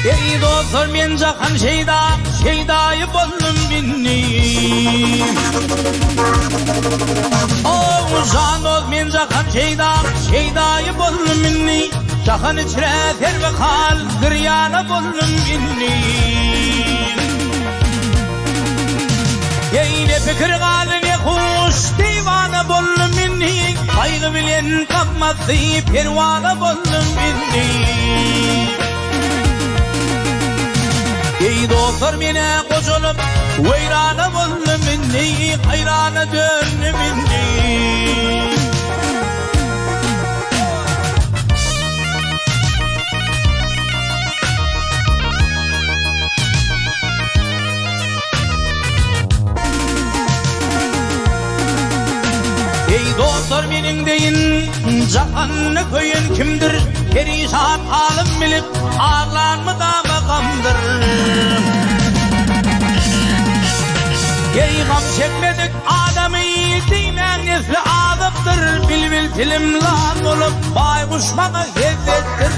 Ey dostlar men jahan şeydayı boldum binni. O can dost men jahan şeydayı boldum binni. Jahan içre terbe hal giryana boldum binni. Ey ne fikir gal ne hoş divana boldum binni. Kaygı bilen kapmazdı pervana boldum binni. Ey dostlar mene koşulup veyrana boldum inni, hayrana döndüm inni. Ey dostlar menin deyin, jahanny köyün kimdir? Perişan halim bilip ağlanma da makamdır. Ey gam çekmedik adamı deymen nesli azaptır. Bilbil tilim lan olup baykuşmağa hezzettir.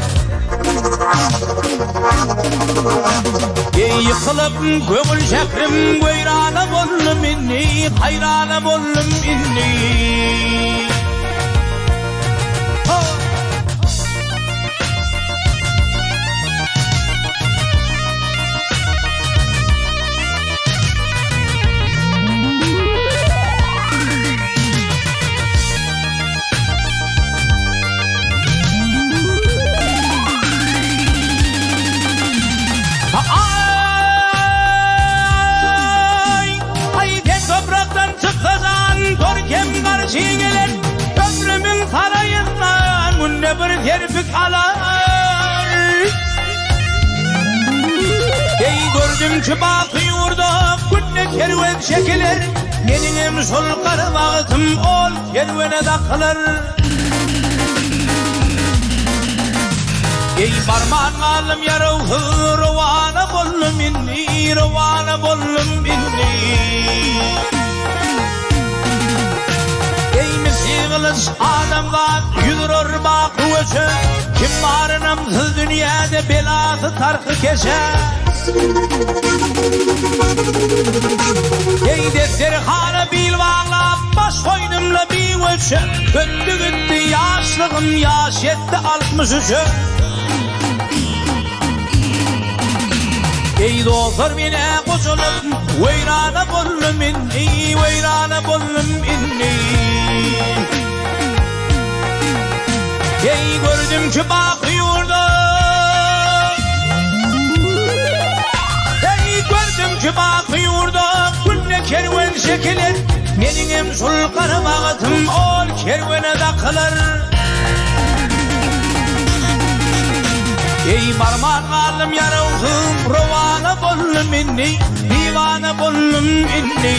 Ey yıkılıp göğül şekrim göyrana boldum inni, hayrana boldum inni. Görkem karşı gelir ömrümün sarayından munne bir terfik alar. Ey gördüm ki bakıyorda günne kerven çekilir. Benim sol karvağıtım ol kervene takılır. Ey parmağın alım yarığı rovana boldum inni, rovana boldum inni. Yığılış adamlar yürür bakı öçü. Kim varınımsız dünyada belası tarkı keşer. Ey defteri hanı bil bağla baş koynumla bir öçü. Göttü gitti yaşlığım yaş etti 63'ü. Ey dostlar mene koşulup veyrana boldum inni, veyrana boldum inni. Ey gördüm ki bakıyorda, ey gördüm ki bakıyorda günne kerven çekilir. Benim sol karvağıtım ol kervene takılır. Ey parmağın alım yarığı rovana boldum inni, divana boldum inni.